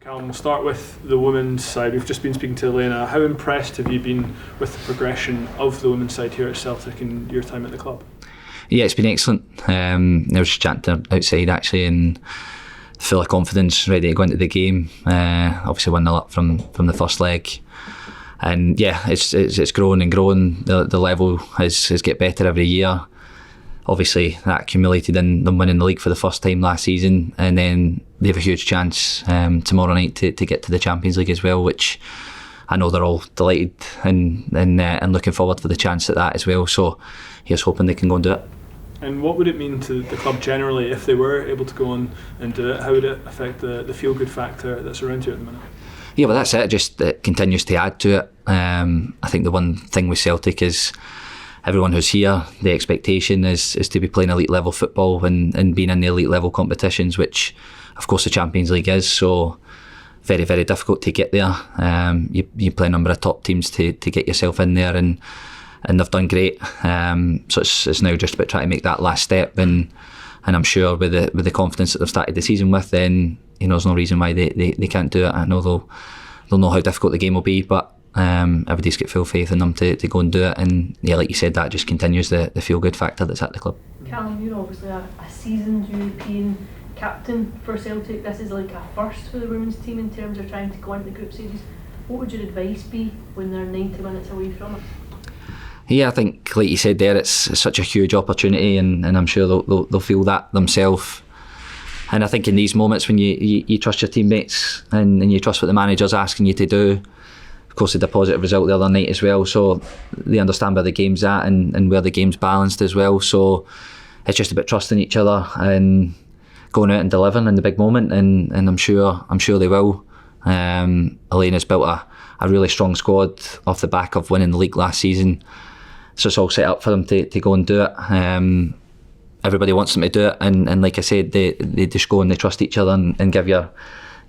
Callum, we'll start with the women's side. We've just been speaking to Elena. How impressed have you been with the progression of the women's side here at Celtic in your time at the club? Yeah, it's been excellent. I was just chatting to her outside actually, and full of confidence, ready to go into the game. Obviously 1-0 up from the first leg, and yeah, it's growing and growing. The level has get better every year. Obviously that accumulated in them winning the league for the first time last season, and then they have a huge chance tomorrow night to get to the Champions League as well, which I know they're all delighted and looking forward for the chance at that as well. So here's hoping they can go and do it. And what would it mean to the club generally if they were able to go on and do it? How would it affect the feel-good factor that's around you at the minute? Yeah, well that's it. It continues to add to it. I think the one thing with Celtic is everyone who's here, the expectation is to be playing elite level football and being in the elite level competitions, which of course the Champions League is. So very, very difficult to get there. You play a number of top teams to get yourself in there, and they've done great. So it's now just about trying to make that last step, and I'm sure with the confidence that they've started the season with, then there's no reason why they can't do it. I know they'll know how difficult the game will be, but everybody's got full faith in them to go and do it. And yeah, like you said, that just continues the feel good factor that's at the club. Callum, you're obviously a seasoned European captain for Celtic. This is like a first for the women's team in terms of trying to go into the group stages. What would your advice be when they're 90 minutes away from it? Yeah, I think like you said there, it's such a huge opportunity, and I'm sure they'll feel that themselves. And I think in these moments when you trust your teammates and you trust what the manager's asking you to do, of course they had a positive result the other night as well, so they understand where the game's at and where the game's balanced as well. So it's just about trusting each other and going out and delivering in the big moment, and I'm sure they will. Elena's built a really strong squad off the back of winning the league last season, so it's all set up for them to go and do it. Everybody wants them to do it, and like I said, they just go and they trust each other and give your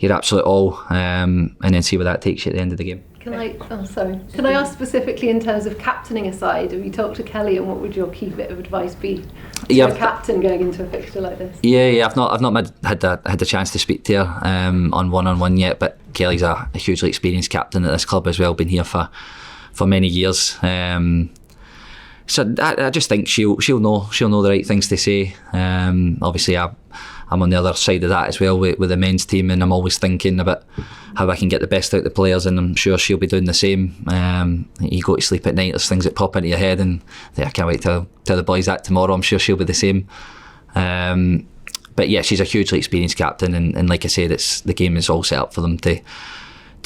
absolute all, and then see where that takes you at the end of the game. Can I ask specifically in terms of captaining a side? Have you talked to Kelly, and what would your key bit of advice be to a captain going into a fixture like this? Yeah, I've not had the chance to speak to her on one yet, but Kelly's a hugely experienced captain at this club as well, been here for many years. So I just think she'll know the right things to say. Obviously I'm on the other side of that as well with the men's team, and I'm always thinking about how I can get the best out of the players, and I'm sure she'll be doing the same. You go to sleep at night, there's things that pop into your head, and I can't wait to tell the boys that tomorrow. I'm sure she'll be the same. But yeah, she's a hugely experienced captain, and like I said, the game is all set up for them to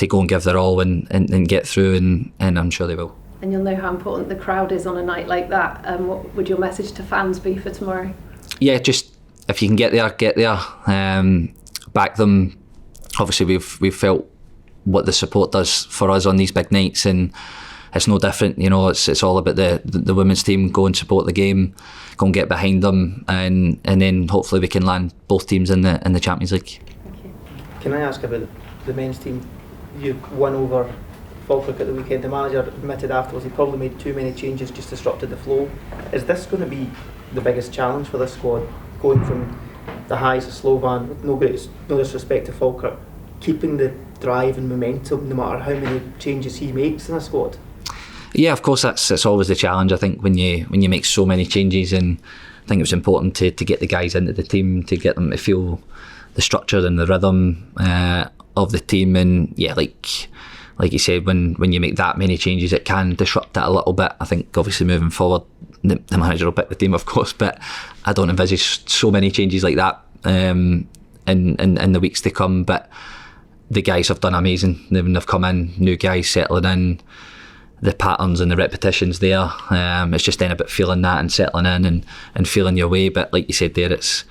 go and give their all and get through, and I'm sure they will. And you'll know how important the crowd is on a night like that. What would your message to fans be for tomorrow? Yeah, just if you can get there, back them. Obviously we've felt what the support does for us on these big nights, and it's no different. It's all about the women's team. Go and support the game, go and get behind them, and then hopefully we can land both teams in the Champions League. Thank you. Can I ask about the men's team? You won over Falkirk at the weekend. The manager admitted afterwards he probably made too many changes, just disrupted the flow. Is this going to be the biggest challenge for this squad, going from the highs of Slovan, with no disrespect to Falkirk, keeping the drive and momentum no matter how many changes he makes in a squad? Yeah, of course that's always the challenge. I think when you make so many changes, and I think it was important to get the guys into the team, to get them to feel the structure and the rhythm of the team. And yeah, like you said, when you make that many changes, it can disrupt it a little bit. I think obviously moving forward, the manager will pick the team, of course, but I don't envisage so many changes like that in the weeks to come. But the guys have done amazing. They've come in, new guys settling in, the patterns and the repetitions there. It's just then about feeling that and settling in and feeling your way. But like you said there, it's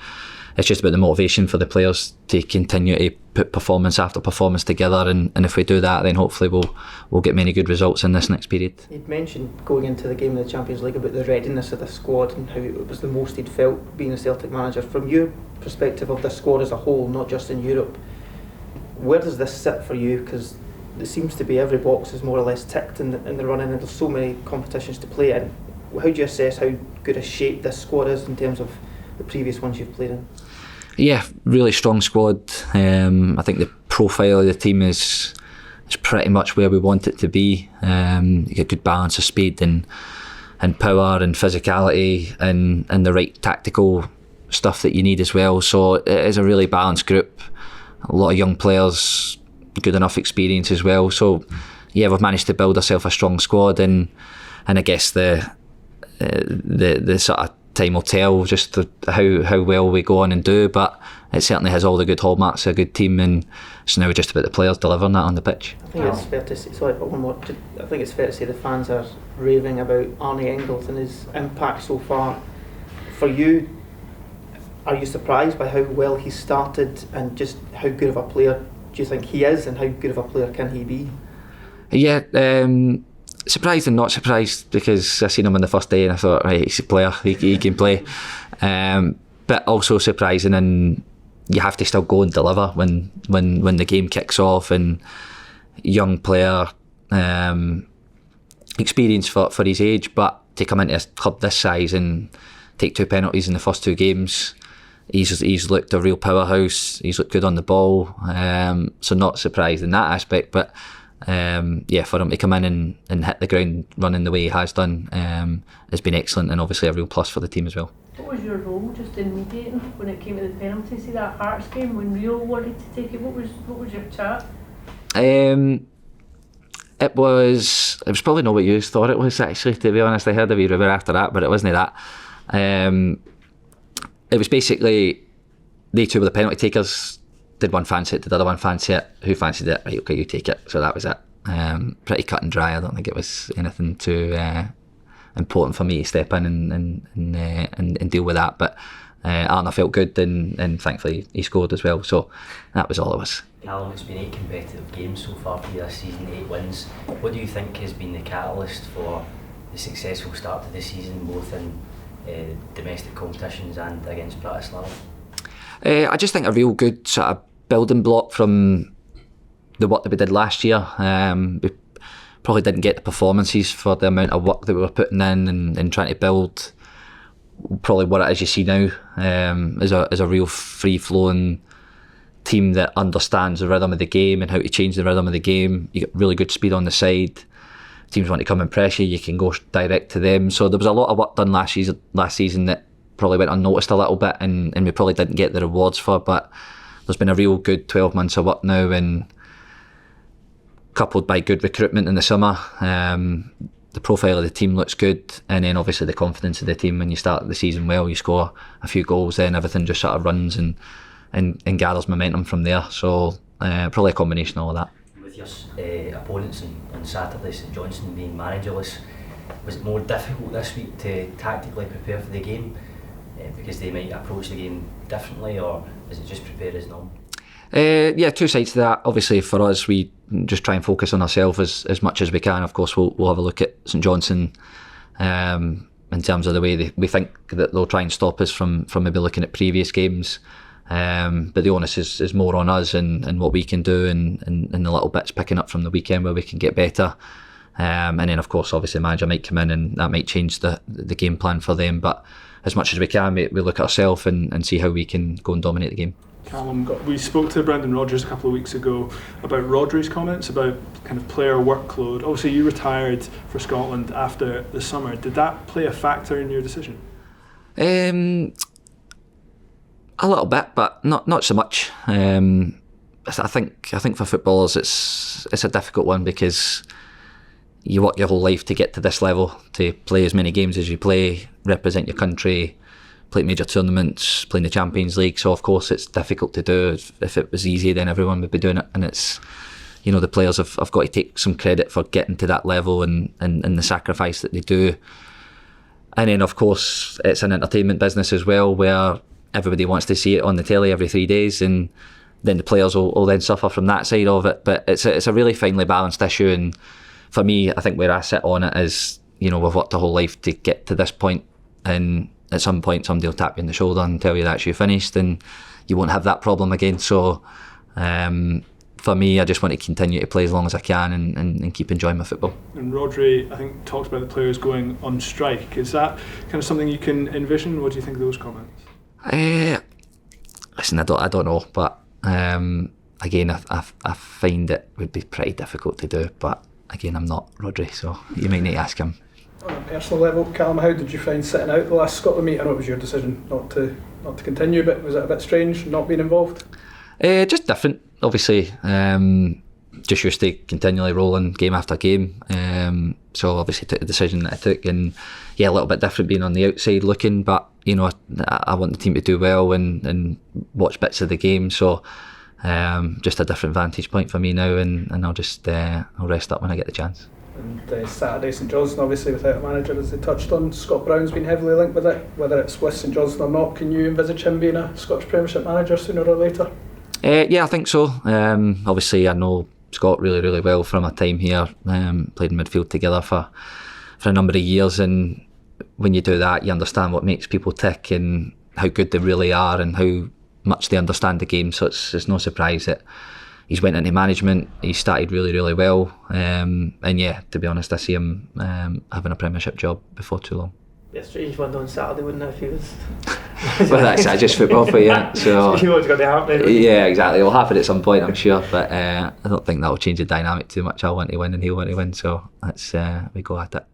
just about the motivation for the players to continue to put performance after performance together, and if we do that, then hopefully we'll get many good results in this next period. You'd mentioned going into the game of the Champions League about the readiness of the squad and how it was the most he'd felt being a Celtic manager. From your perspective of the squad as a whole, not just in Europe, where does this sit for you? Because it seems to be every box is more or less ticked in the running, and there's so many competitions to play in. How do you assess how good a shape this squad is in terms of the previous ones you've played in? Yeah, really strong squad. I think the profile of the team is pretty much where we want it to be. You get good balance of speed and power and physicality and the right tactical stuff that you need as well. So it is a really balanced group. A lot of young players, good enough experience as well. So yeah, we've managed to build ourselves a strong squad, and I guess the sort of time will tell just how well we go on and do, but it certainly has all the good hallmarks of a good team, and it's now just about the players delivering that on the pitch. I think it's fair to say, sorry, but one more. I think it's fair to say the fans are raving about Arne Engels and his impact so far. For you, are you surprised by how well he started and just how good of a player do you think he is, and how good of a player can he be? Yeah, surprised and not surprised, because I seen him on the first day and I thought, right, he's a player, he can play. But also surprising, and you have to still go and deliver when the game kicks off. And young player, experience for his age, but to come into a club this size and take 2 penalties in the first 2 games, he's looked a real powerhouse. He's looked good on the ball, so not surprised in that aspect. But yeah, for him to come in and hit the ground running the way he has done has been excellent, and obviously a real plus for the team as well. What was your role just in mediating when it came to the penalty? See that Hearts game when Rio wanted to take it. What was your chat? It was probably not what you thought it was, actually, to be honest. I heard a wee rumour after that, but it wasn't that. It was basically they two were the penalty takers. Did one fancy it? Did the other one fancy it? Who fancied it? Right, okay, you take it. So that was it. Pretty cut and dry. I don't think it was anything too important for me to step in and deal with that. But Arne felt good, and thankfully he scored as well. So that was all it was. Callum, it's been 8 competitive games so far for you this season, 8 wins. What do you think has been the catalyst for the successful start to the season, both in domestic competitions and against Bratislava? I just think a real good sort of building block from the work that we did last year. We probably didn't get the performances for the amount of work that we were putting in and trying to build probably what it is you see now, is a real free-flowing team that understands the rhythm of the game and how to change the rhythm of the game. You get really good speed on the side. Teams want to come and press you can go direct to them. So there was a lot of work done last season that probably went unnoticed a little bit, and we probably didn't get the rewards for, but there's been a real good 12 months of work now, and coupled by good recruitment in the summer. The profile of the team looks good, and then obviously the confidence of the team. When you start the season well, you score a few goals, then everything just sort of runs and gathers momentum from there. So probably a combination of all of that. With your opponents on Saturday, St Johnstone being managerless, was it more difficult this week to tactically prepare for the game because they might approach the game differently, or is it just prepare as normal? Yeah, two sides to that. Obviously for us, we just try and focus on ourselves as much as we can. Of course we'll have a look at St Johnstone in terms of the way we think that they'll try and stop us from maybe looking at previous games. But the onus is more on us and what we can do, and the little bits picking up from the weekend where we can get better. And then of course obviously the manager might come in and that might change the game plan for them, but as much as we can we look at ourselves and see how we can go and dominate the game. Callum, we spoke to Brendan Rodgers a couple of weeks ago about Rodri's comments about kind of player workload. Obviously you retired for Scotland after the summer. Did that play a factor in your decision? A little bit, but not so much. I think for footballers it's a difficult one, because you work your whole life to get to this level, to play as many games as you play, represent your country, play major tournaments, play in the Champions League. So of course it's difficult to do. If it was easy, then everyone would be doing it. And it's, the players have got to take some credit for getting to that level and the sacrifice that they do. And then of course it's an entertainment business as well, where everybody wants to see it on the telly every 3 days, and then the players will then suffer from that side of it. But it's a really finely balanced issue, and for me, I think where I sit on it is, we've worked a whole life to get to this point, and at some point somebody will tap you on the shoulder and tell you that you're finished, and you won't have that problem again. So for me, I just want to continue to play as long as I can and keep enjoying my football. And Rodri, I think, talked about the players going on strike. Is that kind of something you can envision? What do you think of those comments? Listen, I don't know, but again, I find it would be pretty difficult to do, but again, I'm not Rodri, so you might need to ask him. On a personal level, Callum, how did you find sitting out the last Scotland meet? I know it was your decision not to continue, but was it a bit strange not being involved? Just different, obviously. Just used to continually rolling game after game. So obviously took the decision that I took, and yeah, a little bit different being on the outside looking, but you know, I want the team to do well and watch bits of the game. So just a different vantage point for me now, and I'll just I'll rest up when I get the chance. And Saturday, St Johnstone, obviously without a manager, as they touched on, Scott Brown's been heavily linked with it. Whether it's with St Johnstone or not, can you envisage him being a Scottish Premiership manager sooner or later? Yeah, I think so. Obviously, I know Scott really, really well from my time here. Played in midfield together for a number of years, and when you do that, you understand what makes people tick and how good they really are and how much they understand the game. So it's no surprise that he's went into management. He started really, really well, and yeah, to be honest, I see him having a Premiership job before too long. Yeah, strange one on Saturday, wouldn't it, if he was... Well, that's just football for you. So you know what's going to happen. Yeah, exactly. It will happen at some point, I'm sure, but I don't think that will change the dynamic too much. I want to win and he'll want to win, so let's we go at it.